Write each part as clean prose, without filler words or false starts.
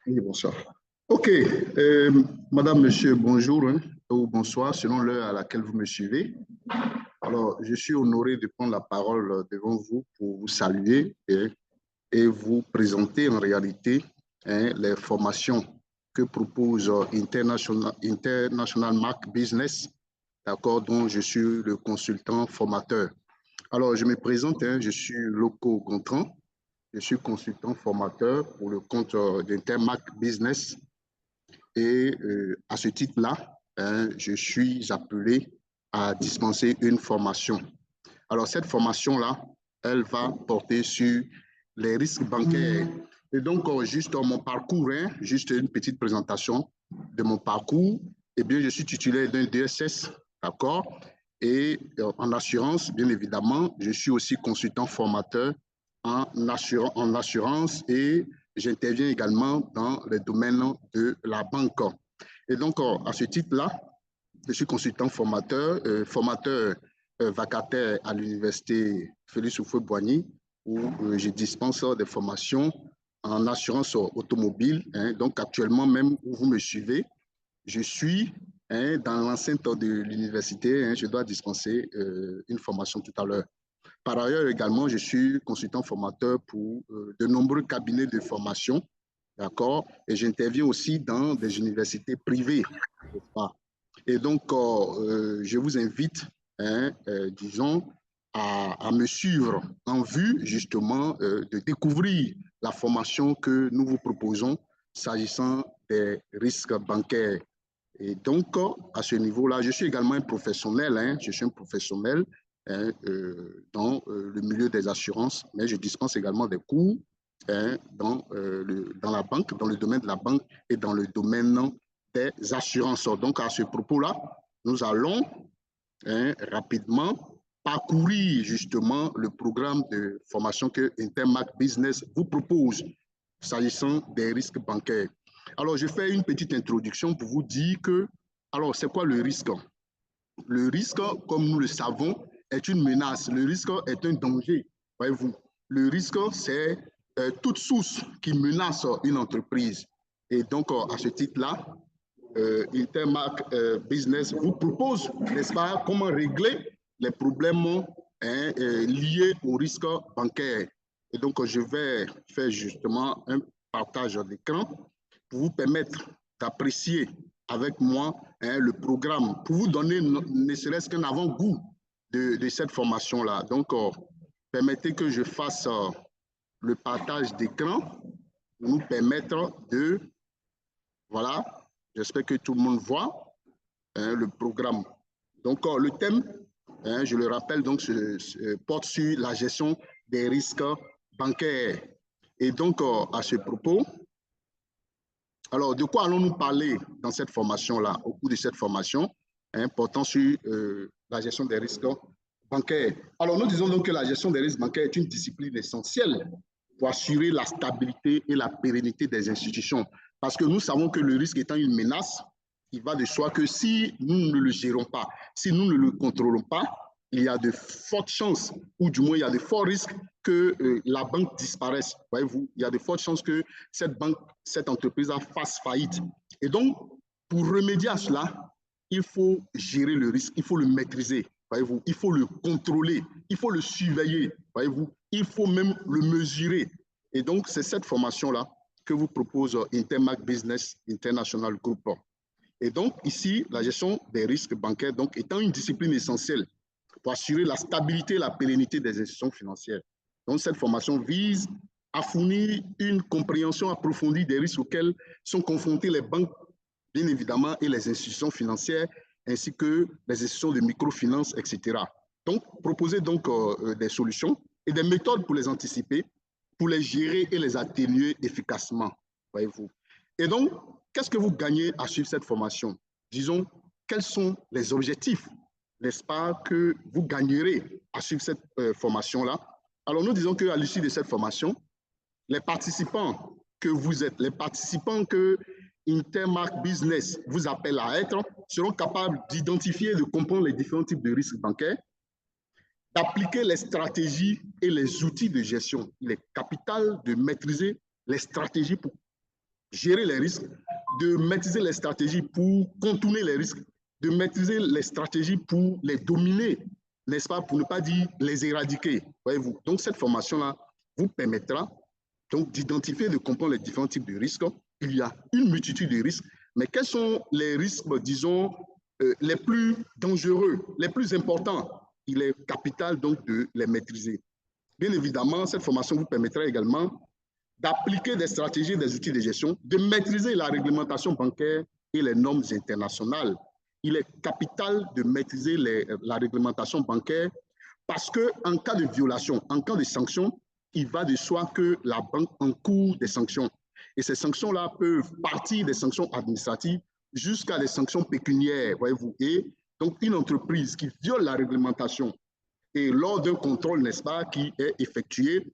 Oui, bonsoir. OK. Madame, monsieur, bonjour hein, ou bonsoir, selon l'heure à laquelle vous me suivez. Alors, je suis honoré de prendre la parole devant vous pour vous saluer et vous présenter en réalité hein, les formations que propose International Mark Business, d'accord, dont je suis le consultant formateur. Alors, je me présente, hein, je suis Loco Gontran. Je suis consultant formateur pour le compte d'Intermac Business et à ce titre-là, hein, je suis appelé à dispenser une formation. Alors, cette formation-là, elle va porter sur les risques bancaires. Et donc, juste mon parcours, hein, juste une petite présentation de mon parcours. Eh bien, je suis titulaire d'un DSS, d'accord? Et en assurance, bien évidemment, je suis aussi consultant formateur en assurance et j'interviens également dans le domaine de la banque. Et donc, à ce titre-là, je suis consultant formateur, vacataire à l'université Félix Houphouët-Boigny, où je dispense des formations en assurance automobile. Hein. Donc, actuellement, même où vous me suivez, je suis hein, dans l'enceinte de l'université. Hein, je dois dispenser une formation tout à l'heure. Par ailleurs, également, je suis consultant formateur pour de nombreux cabinets de formation, d'accord? Et j'interviens aussi dans des universités privées, n'est-ce pas? Et donc, je vous invite, hein, disons, à me suivre en vue, justement, de découvrir la formation que nous vous proposons s'agissant des risques bancaires. Et donc, à ce niveau-là, je suis également un professionnel, hein, je suis un professionnel hein, dans le milieu des assurances, mais je dispense également des cours hein, dans la banque, dans le domaine de la banque et dans le domaine des assurances. Donc, à ce propos-là, nous allons hein, rapidement parcourir justement le programme de formation que Intermac Business vous propose s'agissant des risques bancaires. Alors, je fais une petite introduction pour vous dire que, alors, c'est quoi le risque? Le risque, comme nous le savons, est une menace. Le risque est un danger. Voyez-vous, le risque, c'est toute source qui menace une entreprise. Et donc, à ce titre-là, Intermark Business vous propose, n'est-ce pas, comment régler les problèmes hein, liés au risque bancaire. Et donc, je vais faire justement un partage d'écran pour vous permettre d'apprécier avec moi hein, le programme, pour vous donner ne serait-ce qu'un avant-goût de cette formation-là. Donc, permettez que je fasse le partage d'écran pour nous permettre de, voilà, j'espère que tout le monde voit hein, le programme. Donc, le thème, hein, je le rappelle, donc, porte sur la gestion des risques bancaires. Et donc, à ce propos, alors, de quoi allons-nous parler dans cette formation-là, au cours de cette formation, hein, portant sur la gestion des risques bancaires? Alors, nous disons donc que la gestion des risques bancaires est une discipline essentielle pour assurer la stabilité et la pérennité des institutions. Parce que nous savons que le risque étant une menace, il va de soi que si nous ne le gérons pas, si nous ne le contrôlons pas, il y a de fortes chances, ou du moins il y a de forts risques que la banque disparaisse. Voyez-vous, il y a de fortes chances que cette banque, cette entreprise fasse faillite. Et donc, pour remédier à cela, il faut gérer le risque, il faut le maîtriser. Voyez-vous, il faut le contrôler, il faut le surveiller. Voyez-vous, il faut même le mesurer. Et donc, c'est cette formation-là que vous propose Intermac Business International Group. Et donc, ici, la gestion des risques bancaires donc, étant une discipline essentielle pour assurer la stabilité et la pérennité des institutions financières. Donc, cette formation vise à fournir une compréhension approfondie des risques auxquels sont confrontées les banques, bien évidemment, et les institutions financières, ainsi que les institutions de microfinance, etc. Donc, proposer donc des solutions et des méthodes pour les anticiper, pour les gérer et les atténuer efficacement, voyez-vous. Et donc, qu'est-ce que vous gagnez à suivre cette formation? Disons, quels sont les objectifs, n'est-ce pas, que vous gagnerez à suivre cette formation-là? Alors, nous disons qu'à l'issue de cette formation, les participants que vous êtes, les participants que Intermark Business vous appelle à être, seront capables d'identifier et de comprendre les différents types de risques bancaires, d'appliquer les stratégies et les outils de gestion. Il est capital de maîtriser les stratégies pour gérer les risques, de maîtriser les stratégies pour contourner les risques, de maîtriser les stratégies pour les dominer, n'est-ce pas, pour ne pas dire les éradiquer, voyez-vous. Donc, cette formation-là vous permettra donc d'identifier et de comprendre les différents types de risques. Il y a une multitude de risques, mais quels sont les risques, disons, les plus dangereux, les plus importants? Il est capital donc de les maîtriser. Bien évidemment, cette formation vous permettra également d'appliquer des stratégies et des outils de gestion, de maîtriser la réglementation bancaire et les normes internationales. Il est capital de maîtriser la réglementation bancaire parce qu'en cas de violation, en cas de sanction, il va de soi que la banque encourt des sanctions. Et ces sanctions-là peuvent partir des sanctions administratives jusqu'à des sanctions pécuniaires, voyez-vous. Et donc, une entreprise qui viole la réglementation et lors d'un contrôle, n'est-ce pas, qui est effectué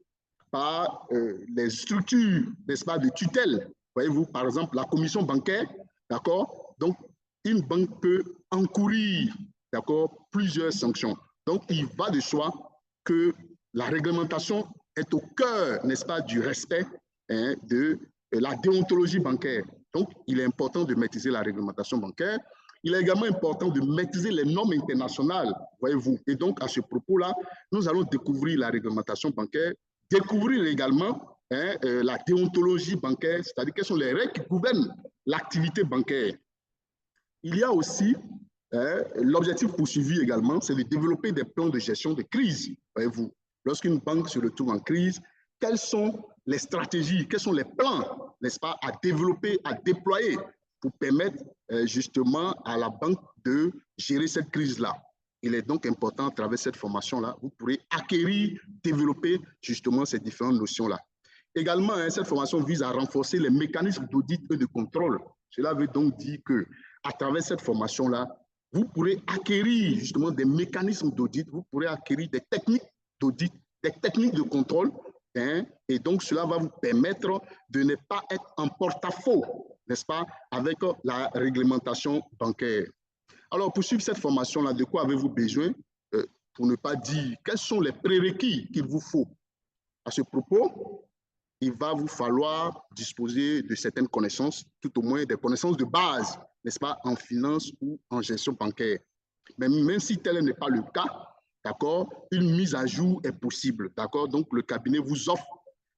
par les structures, n'est-ce pas, de tutelle, voyez-vous, par exemple, la commission bancaire, d'accord? Donc, une banque peut encourir, d'accord, plusieurs sanctions. Donc, il va de soi que la réglementation est au cœur, n'est-ce pas, du respect de la déontologie bancaire. Donc, il est important de maîtriser la réglementation bancaire. Il est également important de maîtriser les normes internationales, voyez-vous. Et donc, à ce propos-là, nous allons découvrir la réglementation bancaire, découvrir également la déontologie bancaire, c'est-à-dire quelles sont les règles qui gouvernent l'activité bancaire. Il y a aussi l'objectif poursuivi également, c'est de développer des plans de gestion de crise, voyez-vous. Lorsqu'une banque se retrouve en crise, quelles sont les stratégies, quels sont les plans, n'est-ce pas, à développer, à déployer pour permettre justement à la banque de gérer cette crise-là. Il est donc important, à travers cette formation-là, vous pourrez acquérir, développer justement ces différentes notions-là. Également, cette formation vise à renforcer les mécanismes d'audit et de contrôle. Cela veut donc dire que, à travers cette formation-là, vous pourrez acquérir justement des mécanismes d'audit, vous pourrez acquérir des techniques d'audit, des techniques de contrôle, et donc cela va vous permettre de ne pas être en porte-à-faux, n'est-ce pas, avec la réglementation bancaire. Alors, pour suivre cette formation-là, de quoi avez-vous besoin, pour ne pas dire quels sont les prérequis qu'il vous faut? À ce propos, il va vous falloir disposer de certaines connaissances, tout au moins des connaissances de base, n'est-ce pas, en finance ou en gestion bancaire. Mais même si tel n'est pas le cas, d'accord, une mise à jour est possible, d'accord. Donc, le cabinet vous offre,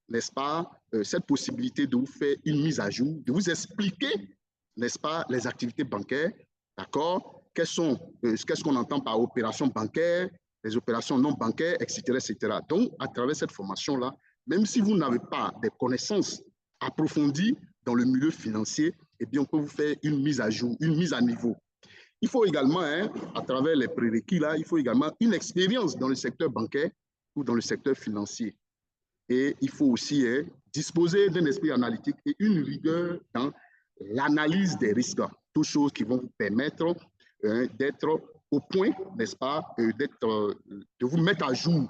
n'est-ce pas, cette possibilité de vous faire une mise à jour, de vous expliquer, n'est-ce pas, les activités bancaires, d'accord, qu'est-ce qu'on entend par opération bancaire, les opérations non bancaires, etc., etc. Donc, à travers cette formation-là, même si vous n'avez pas des connaissances approfondies dans le milieu financier, eh bien, on peut vous faire une mise à jour, une mise à niveau. Il faut également, à travers les prérequis, là, il faut également une expérience dans le secteur bancaire ou dans le secteur financier. Et il faut aussi disposer d'un esprit analytique et une rigueur dans l'analyse des risques. Toutes choses qui vont vous permettre d'être au point, n'est-ce pas, de vous mettre à jour,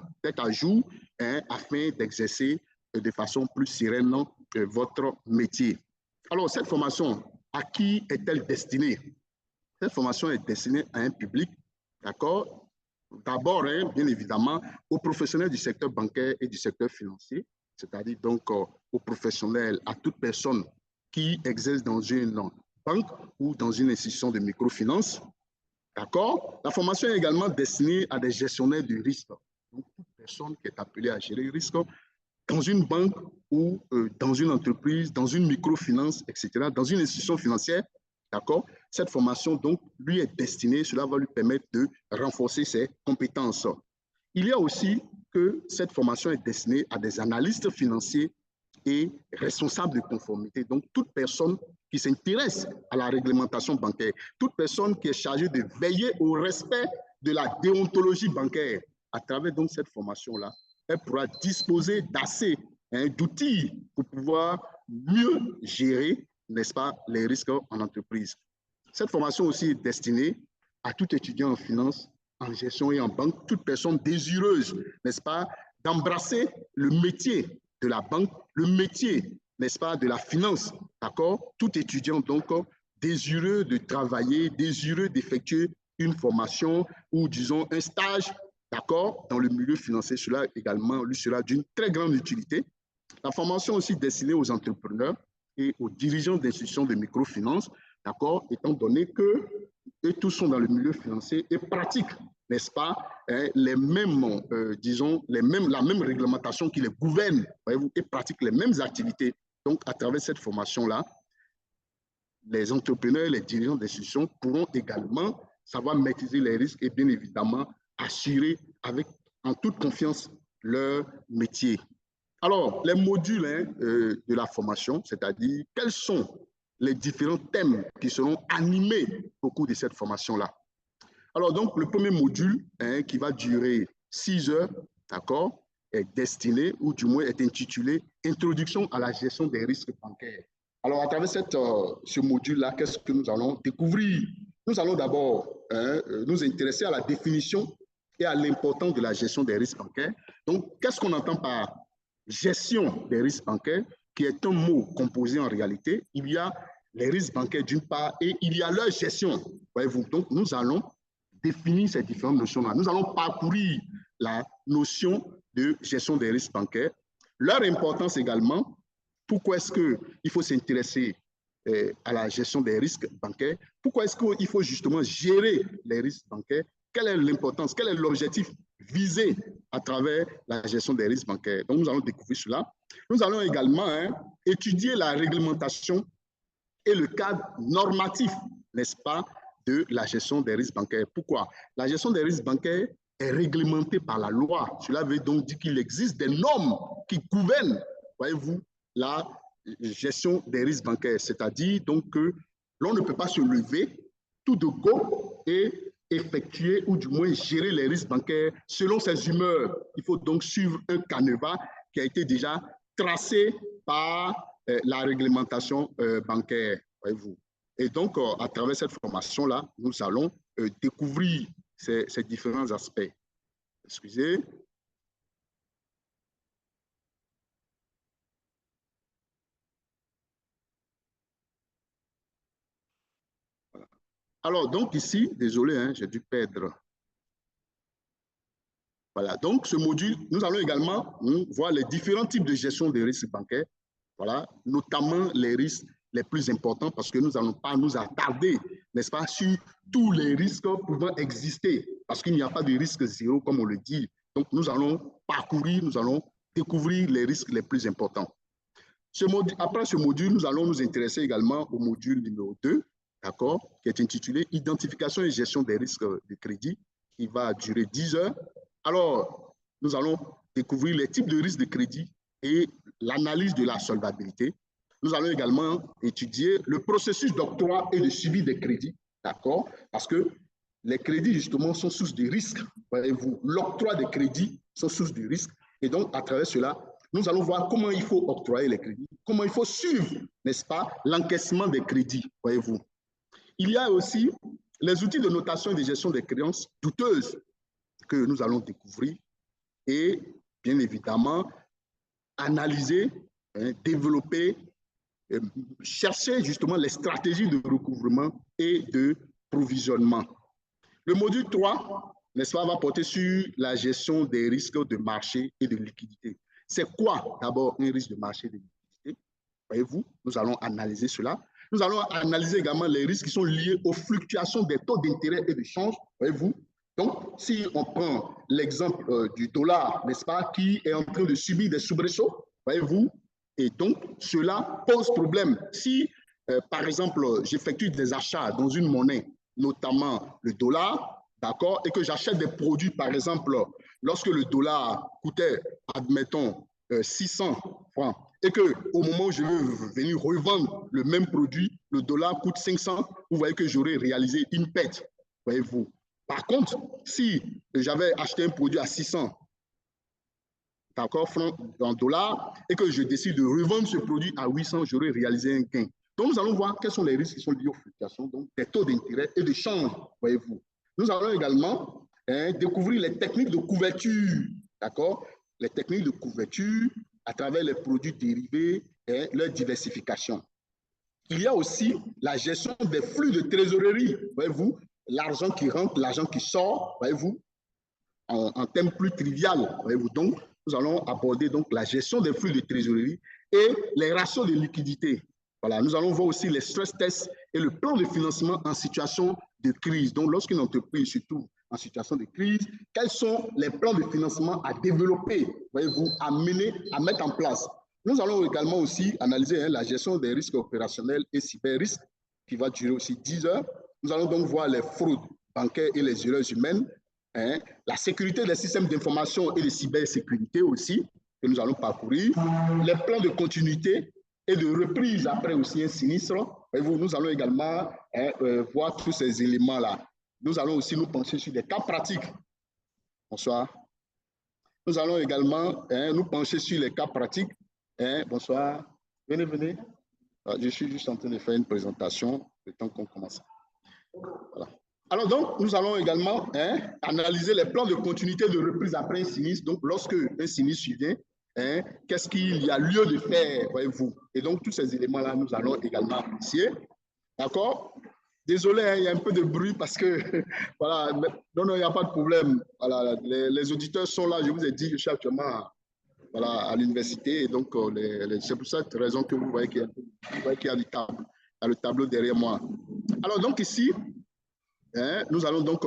afin d'exercer de façon plus sereine votre métier. Alors, cette formation, à qui est-elle destinée? Cette formation est destinée à un public, d'accord? D'abord, bien évidemment, aux professionnels du secteur bancaire et du secteur financier, c'est-à-dire donc aux professionnels, à toute personne qui exerce dans une banque ou dans une institution de microfinance. D'accord? La formation est également destinée à des gestionnaires de risque. Donc, toute personne qui est appelée à gérer le risque dans une banque ou dans une entreprise, dans une microfinance, etc., dans une institution financière, d'accord? Cette formation, donc, lui est destinée, cela va lui permettre de renforcer ses compétences. Il y a aussi que cette formation est destinée à des analystes financiers et responsables de conformité. Donc, toute personne qui s'intéresse à la réglementation bancaire, toute personne qui est chargée de veiller au respect de la déontologie bancaire, à travers donc cette formation-là, elle pourra disposer d'assez d'outils pour pouvoir mieux gérer, n'est-ce pas, les risques en entreprise. Cette formation aussi est destinée à tout étudiant en finance, en gestion et en banque, toute personne désireuse, n'est-ce pas, d'embrasser le métier de la banque, le métier, n'est-ce pas, de la finance, d'accord? Tout étudiant, donc, désireux de travailler, désireux d'effectuer une formation ou, disons, un stage, d'accord, dans le milieu financier, cela également lui sera d'une très grande utilité. La formation aussi destinée aux entrepreneurs et aux dirigeants d'institutions de microfinance, d'accord, étant donné que eux tous sont dans le milieu financier et pratiquent, n'est-ce pas, les mêmes, disons, la même réglementation qui les gouverne, voyez-vous, et pratiquent les mêmes activités. Donc, à travers cette formation-là, les entrepreneurs, les dirigeants d'institutions pourront également savoir maîtriser les risques et bien évidemment assurer avec, en toute confiance leur métier. Alors, les modules de la formation, c'est-à-dire quels sont les différents thèmes qui seront animés au cours de cette formation-là. Alors, donc, le premier module qui va durer 6 heures, d'accord, est destiné, ou du moins est intitulé « Introduction à la gestion des risques bancaires ». Alors, à travers ce module-là, qu'est-ce que nous allons découvrir? Nous allons d'abord nous intéresser à la définition et à l'importance de la gestion des risques bancaires. Donc, qu'est-ce qu'on entend par gestion des risques bancaires, qui est un mot composé en réalité? Il y a les risques bancaires d'une part et il y a leur gestion. Voyez-vous, donc nous allons définir ces différentes notions-là. Nous allons parcourir la notion de gestion des risques bancaires, leur importance également, pourquoi est-ce qu'il faut s'intéresser à la gestion des risques bancaires, pourquoi est-ce qu'il faut justement gérer les risques bancaires, quelle est l'importance, quel est l'objectif visé à travers la gestion des risques bancaires. Donc, nous allons découvrir cela. Nous allons également étudier la réglementation et le cadre normatif, n'est-ce pas, de la gestion des risques bancaires. Pourquoi? La gestion des risques bancaires est réglementée par la loi. Cela veut donc dire qu'il existe des normes qui gouvernent, voyez-vous, la gestion des risques bancaires. C'est-à-dire donc que l'on ne peut pas se lever tout de go et effectuer ou du moins gérer les risques bancaires selon ses humeurs. Il faut donc suivre un canevas qui a été déjà tracé par la réglementation bancaire, voyez-vous. Et donc, à travers cette formation-là, nous allons découvrir ces différents aspects. Excusez. Voilà. Alors, donc ici, désolé, hein, j'ai dû perdre. Voilà, donc ce module, nous allons également voir les différents types de gestion des risques bancaires, voilà, notamment les risques les plus importants, parce que nous n'allons pas nous attarder, n'est-ce pas, sur tous les risques pouvant exister, parce qu'il n'y a pas de risque zéro, comme on le dit. Donc, nous allons parcourir, nous allons découvrir les risques les plus importants. Après ce module, nous allons nous intéresser également au module numéro 2, d'accord, qui est intitulé « Identification et gestion des risques de crédit », qui va durer 10 heures. Alors, nous allons découvrir les types de risques de crédit et l'analyse de la solvabilité. Nous allons également étudier le processus d'octroi et de suivi des crédits, d'accord? Parce que les crédits, justement, sont source de risques. Voyez-vous, l'octroi des crédits sont source de risques. Et donc, à travers cela, nous allons voir comment il faut octroyer les crédits, comment il faut suivre, n'est-ce pas, l'encaissement des crédits, voyez-vous. Il y a aussi les outils de notation et de gestion des créances douteuses que nous allons découvrir et, bien évidemment, analyser, développer, chercher justement les stratégies de recouvrement et de provisionnement. Le module 3, n'est-ce pas, va porter sur la gestion des risques de marché et de liquidité. C'est quoi d'abord un risque de marché et de liquidité? Voyez-vous, nous allons analyser cela. Nous allons analyser également les risques qui sont liés aux fluctuations des taux d'intérêt et de change. Voyez-vous, donc si on prend l'exemple du dollar, n'est-ce pas, qui est en train de subir des soubresauts, voyez-vous, et donc cela pose problème. Si, par exemple, j'effectue des achats dans une monnaie, notamment le dollar, d'accord, et que j'achète des produits, par exemple, lorsque le dollar coûtait, admettons, 600 francs, et qu'au moment où je veux venir revendre le même produit, le dollar coûte 500, vous voyez que j'aurais réalisé une perte, voyez-vous. Par contre, si j'avais acheté un produit à 600, d'accord, francs en dollars, et que je décide de revendre ce produit à 800, j'aurais réalisé un gain. Donc, nous allons voir quels sont les risques qui sont liés aux fluctuations, donc des taux d'intérêt et de change, voyez-vous. Nous allons également découvrir les techniques de couverture, d'accord, les techniques de couverture à travers les produits dérivés et leur diversification. Il y a aussi la gestion des flux de trésorerie, voyez-vous, l'argent qui rentre, l'argent qui sort, voyez-vous, en termes plus trivial, voyez-vous. Donc, nous allons aborder donc la gestion des flux de trésorerie et les ratios de liquidité. Voilà, nous allons voir aussi les stress tests et le plan de financement en situation de crise. Donc, lorsqu'une entreprise se trouve en situation de crise, quels sont les plans de financement à développer, voyez-vous, à mener, à mettre en place. Nous allons également aussi analyser la gestion des risques opérationnels et cyber-risques qui va durer aussi 10 heures. Nous allons donc voir les fraudes bancaires et les erreurs humaines, la sécurité des systèmes d'information et de cybersécurité aussi, que nous allons parcourir, les plans de continuité et de reprise après aussi un sinistre. Nous allons également voir tous ces éléments-là. Nous allons aussi nous pencher sur des cas pratiques. Bonsoir. Nous allons également nous pencher sur les cas pratiques. Bonsoir. Venez, venez. Je suis juste en train de faire une présentation le temps qu'on commence. Voilà. Alors donc, nous allons également analyser les plans de continuité de reprise après un sinistre. Donc, lorsque un sinistre survient, qu'est-ce qu'il y a lieu de faire, voyez-vous. Et donc, tous ces éléments-là, nous allons également apprécier. D'accord? Désolé, il y a un peu de bruit parce que, voilà, non, il n'y a pas de problème. Voilà, les auditeurs sont là, je vous ai dit, je suis actuellement à l'université. Et donc, c'est pour cette raison que vous voyez qu'il y a le tableau derrière moi. Alors, donc ici, nous allons donc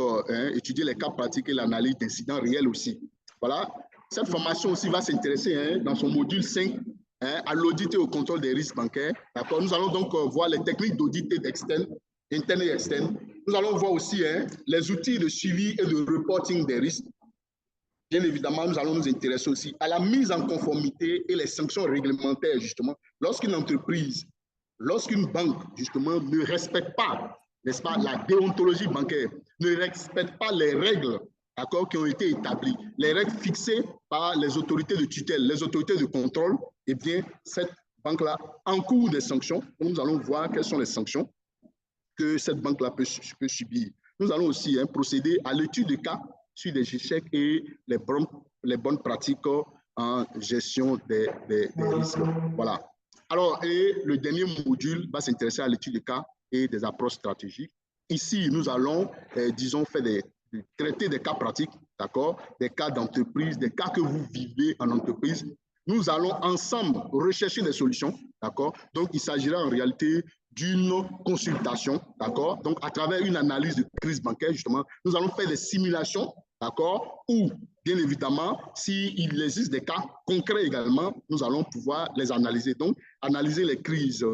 étudier les cas pratiques et l'analyse d'incidents réels aussi. Voilà. Cette formation aussi va s'intéresser dans son module 5 à l'audit et au contrôle des risques bancaires. D'accord. Nous allons donc voir les techniques d'audit internes et externes. Nous allons voir aussi les outils de suivi et de reporting des risques. Bien évidemment, nous allons nous intéresser aussi à la mise en conformité et les sanctions réglementaires, justement. Lorsqu'une entreprise, lorsqu'une banque, justement, ne respecte pas, n'est-ce pas, la déontologie bancaire, ne respecte pas les règles qui ont été établies, les règles fixées par les autorités de tutelle, les autorités de contrôle, eh bien, cette banque-là encourt des sanctions. Nous allons voir quelles sont les sanctions que cette banque-là peut subir. Nous allons aussi procéder à l'étude de cas sur des échecs et les bonnes pratiques en gestion des risques. Voilà. Alors, et le dernier module va s'intéresser à l'étude de cas et des approches stratégiques. Ici, nous allons, disons, traiter des cas pratiques, d'accord, des cas d'entreprise, des cas que vous vivez en entreprise. Nous allons ensemble rechercher des solutions, d'accord. Donc, il s'agira en réalité d'une consultation, d'accord. Donc, à travers une analyse de crise bancaire, justement, nous allons faire des simulations, d'accord, ou, bien évidemment, s'il existe des cas concrets également, nous allons pouvoir les analyser. Donc, analyser les crises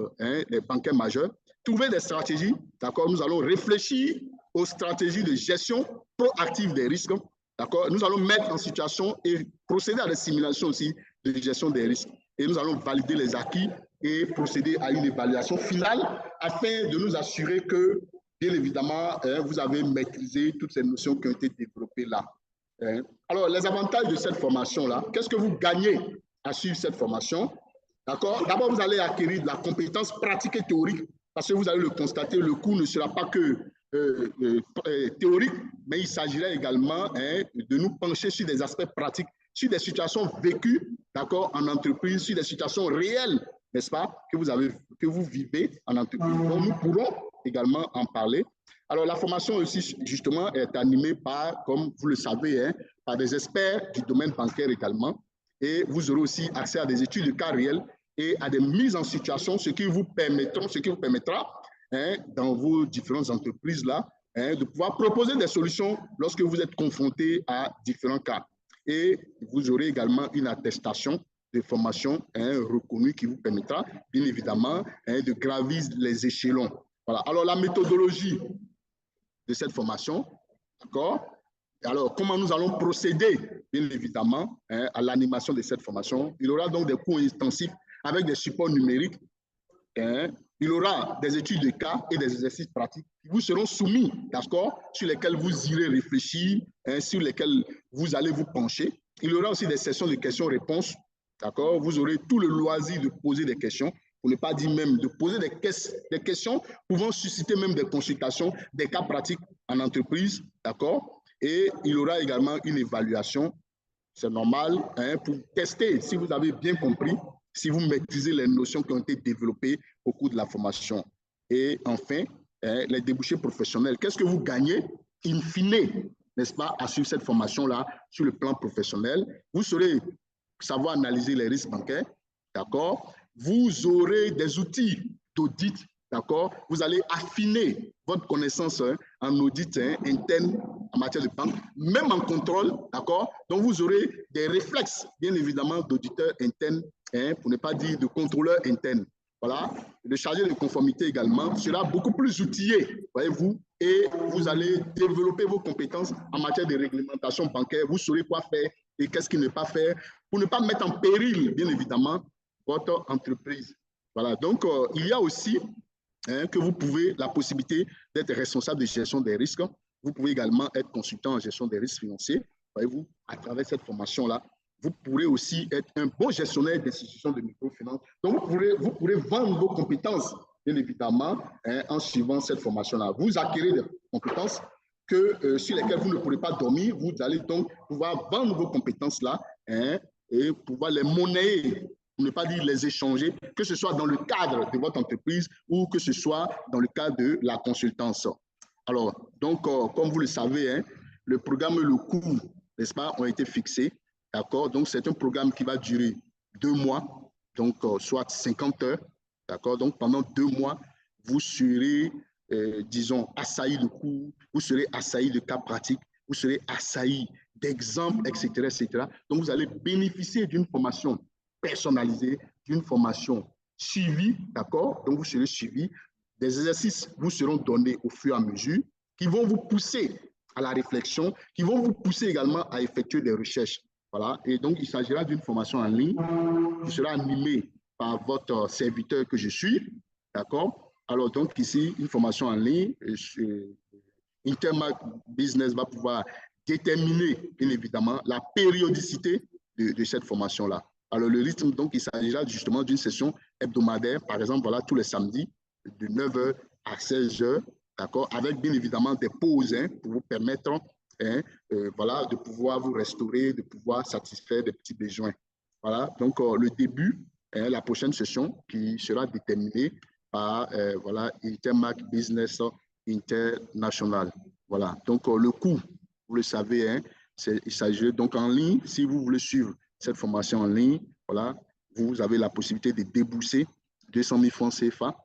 les bancaires majeures, trouver des stratégies, d'accord. Nous allons réfléchir aux stratégies de gestion proactive des risques, d'accord. Nous allons mettre en situation et procéder à des simulations aussi de gestion des risques. Et nous allons valider les acquis et procéder à une évaluation finale afin de nous assurer que, bien évidemment, vous avez maîtrisé toutes ces notions qui ont été développées là. Alors, les avantages de cette formation-là, qu'est-ce que vous gagnez à suivre cette formation? D'accord. D'abord, vous allez acquérir de la compétence pratique et théorique parce que vous allez le constater, le cours ne sera pas que théorique, mais il s'agirait également de nous pencher sur des aspects pratiques, sur des situations vécues, d'accord, en entreprise, sur des situations réelles, n'est-ce pas, que vous vivez en entreprise. Donc, nous pourrons également en parler. Alors, la formation aussi, justement, est animée par, comme vous le savez, par des experts du domaine bancaire également. Et vous aurez aussi accès à des études de cas réels et à des mises en situation, ce qui vous permettra dans vos différentes entreprises-là, de pouvoir proposer des solutions lorsque vous êtes confronté à différents cas. Et vous aurez également une attestation de formation reconnue qui vous permettra, bien évidemment, de gravir les échelons. Voilà. Alors, la méthodologie de cette formation, d'accord? Alors, comment nous allons procéder, bien évidemment, à l'animation de cette formation? Il y aura donc des cours intensifs avec des supports numériques. Il y aura des études de cas et des exercices pratiques qui vous seront soumis, d'accord, sur lesquels vous irez réfléchir, sur lesquels vous allez vous pencher. Il y aura aussi des sessions de questions-réponses, d'accord. Vous aurez tout le loisir de poser des questions, pour ne pas dire même de poser des questions pouvant susciter même des consultations, des cas pratiques en entreprise, d'accord. Et il y aura également une évaluation C'est normal, hein, pour tester si vous avez bien compris, si vous maîtrisez les notions qui ont été développées au cours de la formation. Et enfin, hein, les débouchés professionnels. Qu'est-ce que vous gagnez in fine, n'est-ce pas, à suivre cette formation-là sur le plan professionnel? Vous saurez savoir analyser les risques bancaires, d'accord? Vous aurez des outils d'audit, d'accord? Vous allez affiner votre connaissance en audit interne en matière de banque, même en contrôle, d'accord? Donc, vous aurez des réflexes, bien évidemment, d'auditeur interne, pour ne pas dire de contrôleur interne. Voilà. Le chargé de conformité également sera beaucoup plus outillé, voyez-vous, et vous allez développer vos compétences en matière de réglementation bancaire. Vous saurez quoi faire et qu'est-ce qu'il ne pas faire pour ne pas mettre en péril, bien évidemment, votre entreprise. Voilà. Donc, il y a aussi que vous pouvez, la possibilité d'être responsable de gestion des risques. Vous pouvez également être consultant en gestion des risques financiers. Voyez-vous, à travers cette formation-là, vous pourrez aussi être un bon gestionnaire d'institutions de microfinance. Donc, vous pourrez vendre vos compétences, bien évidemment, en suivant cette formation-là. Vous acquérez des compétences sur lesquelles vous ne pourrez pas dormir. Vous allez donc pouvoir vendre vos compétences-là et pouvoir les monnayer, pour ne pas dire les échanger, que ce soit dans le cadre de votre entreprise ou que ce soit dans le cadre de la consultance. Alors, donc, comme vous le savez, le programme et le coût, n'est-ce pas, ont été fixés. D'accord? Donc, c'est un programme qui va durer 2 mois, donc soit 50 heures. D'accord? Donc, pendant 2 mois, vous serez, disons, assailli de cours, vous serez assailli de cas pratiques, vous serez assailli d'exemples, etc., etc. Donc, vous allez bénéficier d'une formation personnalisée, d'une formation suivie, d'accord? Donc, vous serez suivi. Des exercices vous seront donnés au fur et à mesure qui vont vous pousser à la réflexion, qui vont vous pousser également à effectuer des recherches. Voilà. Et donc, il s'agira d'une formation en ligne qui sera animée par votre serviteur que je suis. D'accord? Alors, donc, ici, une formation en ligne. Intermac Business va pouvoir déterminer, bien évidemment, la périodicité de cette formation-là. Alors, le rythme, donc, il s'agira justement d'une session hebdomadaire, par exemple, voilà, tous les samedis, de 9h à 16h, d'accord, avec bien évidemment des pauses pour vous permettre voilà, de pouvoir vous restaurer, de pouvoir satisfaire des petits besoins. Voilà, donc le début, la prochaine session qui sera déterminée par voilà, Intermac Business International. Voilà, donc le coût, vous le savez, il s'agit donc en ligne. Si vous voulez suivre cette formation en ligne, voilà, vous avez la possibilité de débourser 200 000 francs CFA,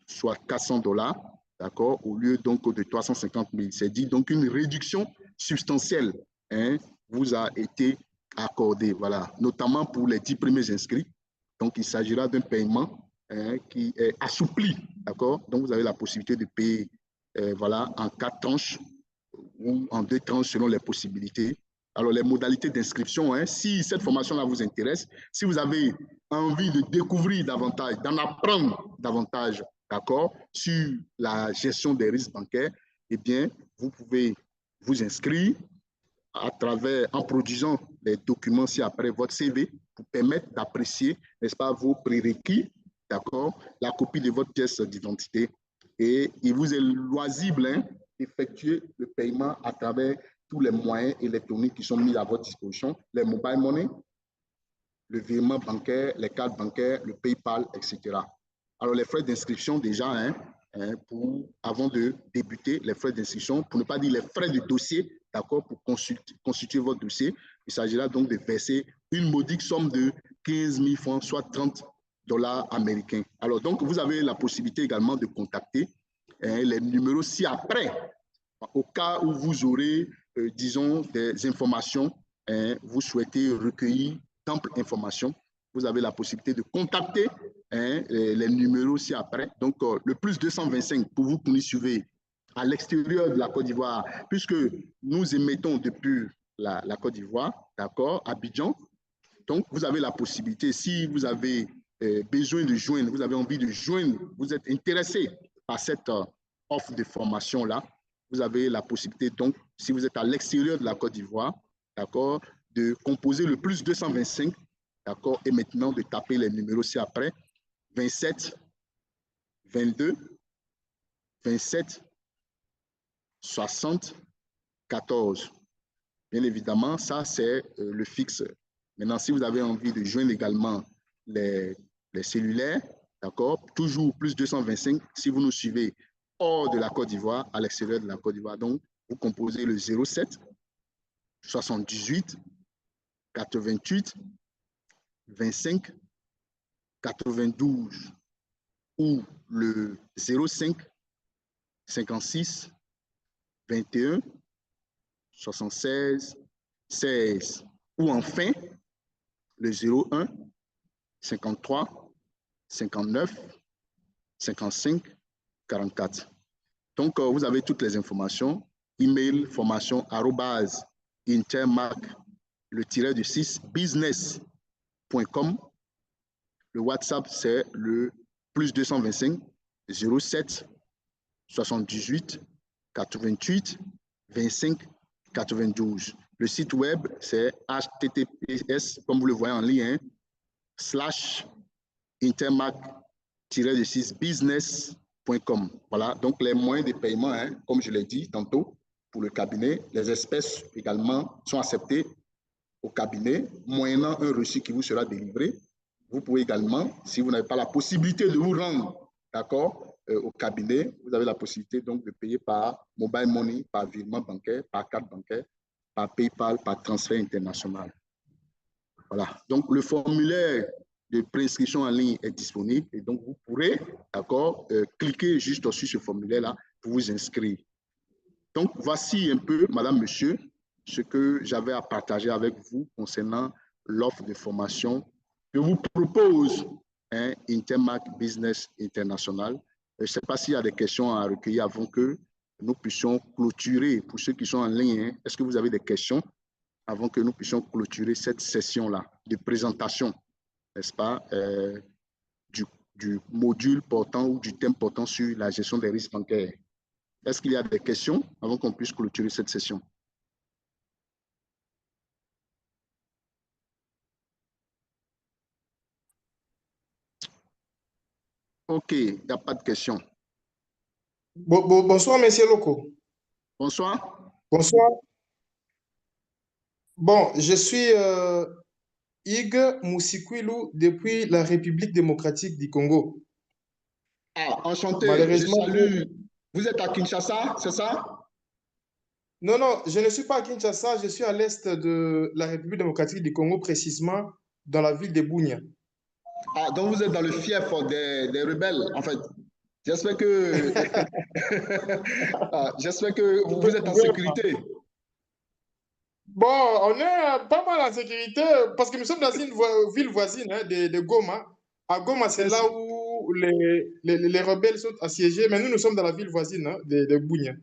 soit 400 $, d'accord, au lieu donc de 350 000. C'est dit donc une réduction substantielle vous a été accordée, voilà, notamment pour les 10 premiers inscrits. Donc, il s'agira d'un paiement qui est assoupli, d'accord. Donc, vous avez la possibilité de payer voilà, en 4 tranches ou en 2 tranches selon les possibilités. Alors, les modalités d'inscription, si cette formation-là vous intéresse, si vous avez envie de découvrir davantage, d'en apprendre davantage, d'accord, sur la gestion des risques bancaires, eh bien, vous pouvez vous inscrire à travers, en produisant les documents ci-après, votre CV, pour permettre d'apprécier, n'est-ce pas, vos prérequis, d'accord, la copie de votre pièce d'identité. Et il vous est loisible d'effectuer le paiement à travers tous les moyens électroniques qui sont mis à votre disposition, les mobile money, le virement bancaire, les cartes bancaires, le PayPal, etc. Alors, les frais d'inscription, déjà, avant de débuter, les frais d'inscription, pour ne pas dire les frais de dossier, d'accord, pour constituer votre dossier, il s'agira donc de verser une modique somme de 15 000 francs, soit 30 $ américains. Alors, donc, vous avez la possibilité également de contacter les numéros ci-après, au cas où vous aurez, disons, des informations, vous souhaitez recueillir d'amples informations, vous avez la possibilité de contacter les numéros ci-après. Donc, le plus 225 pour vous qui nous suivez à l'extérieur de la Côte d'Ivoire, puisque nous émettons depuis la Côte d'Ivoire, d'accord, Abidjan. Donc, vous avez la possibilité, si vous avez besoin de joindre, vous avez envie de joindre, vous êtes intéressé par cette offre de formation-là, vous avez la possibilité, donc, si vous êtes à l'extérieur de la Côte d'Ivoire, d'accord, de composer le plus 225, d'accord, et maintenant de taper les numéros ci-après, 27, 22, 27, 60, 14. Bien évidemment, ça, c'est le fixe. Maintenant, si vous avez envie de joindre également les cellulaires, d'accord, toujours plus 225 si vous nous suivez hors de la Côte d'Ivoire, à l'extérieur de la Côte d'Ivoire. Donc, vous composez le 07 78 88 25 92 ou le 05 56 21 76 16 ou enfin le 01 53 59 55 44. Donc, vous avez toutes les informations. Email formation @intermac le tiret du 6 business.com. Le WhatsApp, c'est le plus 225 07 78 88 25 92. Le site web, c'est https, comme vous le voyez en ligne, /intermac-6 business.com. Voilà, donc les moyens de paiement, comme je l'ai dit tantôt, pour le cabinet, les espèces également sont acceptées au cabinet, moyennant un reçu qui vous sera délivré. Vous pouvez également, si vous n'avez pas la possibilité de vous rendre, d'accord, au cabinet, vous avez la possibilité donc de payer par mobile money, par virement bancaire, par carte bancaire, par PayPal, par transfert international. Voilà. Donc, le formulaire de préinscription en ligne est disponible et donc vous pourrez, d'accord, cliquer juste sur ce formulaire-là pour vous inscrire. Donc, voici un peu, madame, monsieur, ce que j'avais à partager avec vous concernant l'offre de formation que vous propose Intermac Business International. Je ne sais pas s'il y a des questions à recueillir avant que nous puissions clôturer. Pour ceux qui sont en ligne, est-ce que vous avez des questions avant que nous puissions clôturer cette session-là de présentation, n'est-ce pas, du module portant ou du thème portant sur la gestion des risques bancaires? Est-ce qu'il y a des questions avant qu'on puisse clôturer cette session? OK, il n'y a pas de questions. Bonsoir, monsieur Loco. Bonsoir. Bonsoir. Bon, je suis Hugues Moussikouilou depuis la République démocratique du Congo. Ah, enchanté, je Malheureusement, salue. Vous êtes à Kinshasa, c'est ça? non, non, je ne suis pas à Kinshasa, je suis à l'est de la République démocratique du Congo, précisément dans la ville de Bunia. Ah, donc vous êtes dans le fief des rebelles, en fait. J'espère que, j'espère que vous êtes en sécurité. Bon, on est pas mal en sécurité parce que nous sommes dans une ville voisine de Goma. À Goma, c'est là où les rebelles sont assiégés, mais nous sommes dans la ville voisine de Bunia.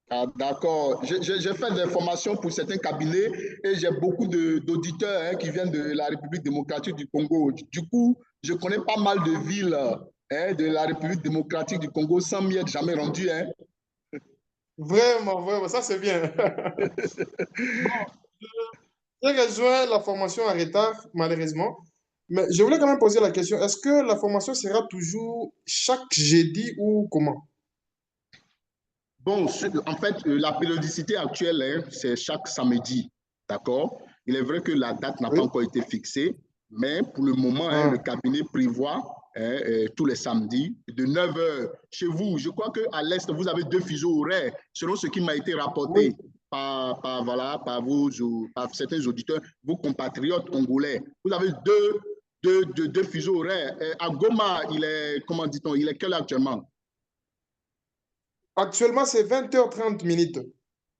Ah, d'accord. J'ai fait des formations pour certains cabinets et j'ai beaucoup d'auditeurs qui viennent de la République démocratique du Congo. Du coup, je connais pas mal de villes de la République démocratique du Congo sans m'y être jamais rendu. Vraiment, vraiment, ça c'est bien. Bon, j'ai rejoint la formation en retard, malheureusement. Mais je voulais quand même poser la question, est-ce que la formation sera toujours chaque jeudi ou comment? Bon, en fait, la périodicité actuelle, c'est chaque samedi, d'accord? Il est vrai que la date n'a Oui. pas encore été fixée, mais pour le moment, le cabinet prévoit tous les samedis de 9 h chez vous. Je crois qu'à l'Est, vous avez 2 fuseaux horaires, selon ce qui m'a été rapporté Oui. par certains auditeurs, vos compatriotes congolais. Vous avez deux fuseaux horaires. À Goma, il est, comment dit-on, il est quelle heure actuellement? Actuellement, c'est 20h30 minutes.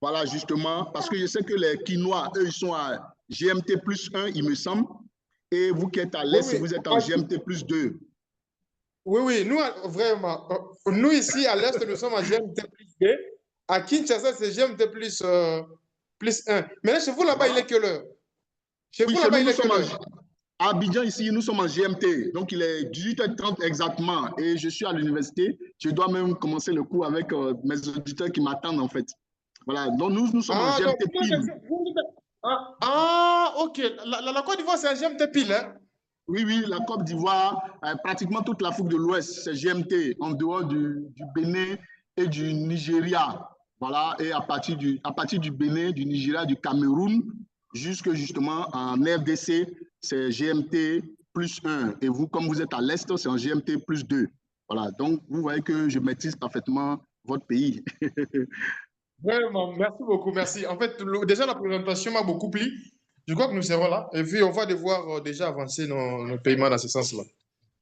Voilà, justement, parce que je sais que les Quinois, eux, ils sont à GMT plus 1, il me semble. Et vous qui êtes à Oui, l'Est, oui. vous êtes en GMT plus 2. Oui, oui, nous, vraiment, nous ici à l'Est, nous sommes à GMT plus 2. À Kinshasa, c'est GMT plus 1. Mais là, chez vous là-bas, il est Voilà. quelle heure? Chez Oui, vous chez là-bas, nous, il nous est sommes quelle heure? à Abidjan, ici, nous sommes en GMT. Donc, il est 18h30 exactement. Et je suis à l'université. Je dois même commencer le cours avec mes auditeurs qui m'attendent, en fait. Voilà. Donc, nous sommes en Ah, donc, GMT pile. ok. La Côte d'Ivoire, c'est un GMT pile, hein? Oui, oui, la Côte d'Ivoire, pratiquement toute l'Afrique de l'Ouest, c'est GMT, en dehors du Bénin et du Nigeria. Voilà, et à partir du Bénin, du Nigeria, du Cameroun, jusque justement en RDC, c'est GMT plus 1. Et vous, comme vous êtes à l'Est, c'est en GMT plus 2. Voilà, donc vous voyez que je maîtrise parfaitement votre pays. Vraiment, merci beaucoup, merci. En fait, déjà, la présentation m'a beaucoup plu. Je crois que nous serons là. Et puis, on va devoir déjà avancer nos paiements dans ce sens-là.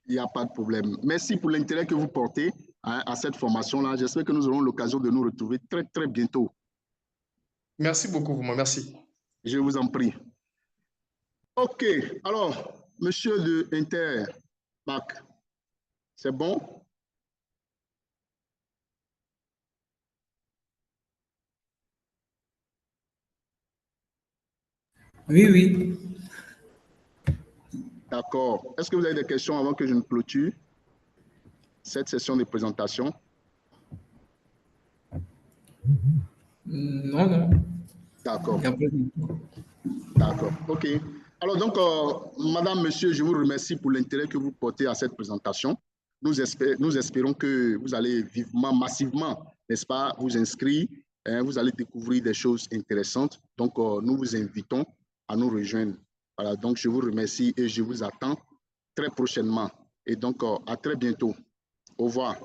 Il n'y a pas de problème. Merci pour l'intérêt que vous portez à cette formation-là. J'espère que nous aurons l'occasion de nous retrouver très, très bientôt. Merci beaucoup, vraiment, merci. Je vous en prie. OK. Alors, monsieur de Interbac, c'est bon? Oui, oui. D'accord. Est-ce que vous avez des questions avant que je ne clôture cette session de présentation? Non, non. D'accord. Il y a pas de- D'accord. OK. Alors, donc, madame, monsieur, je vous remercie pour l'intérêt que vous portez à cette présentation. Nous espérons que vous allez vivement, massivement, n'est-ce pas, vous inscrire. Hein, vous allez découvrir des choses intéressantes. Donc, nous vous invitons à nous rejoindre. Voilà, donc, je vous remercie et je vous attends très prochainement. Et donc, à très bientôt. Au revoir.